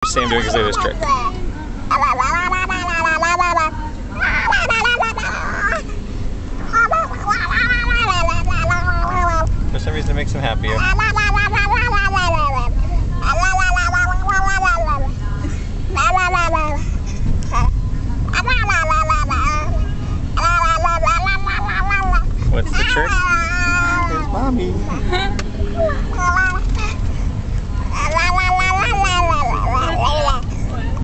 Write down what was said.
Sam doing exactly this trick. For some reason it makes him happier. What's the trick? There's Mommy.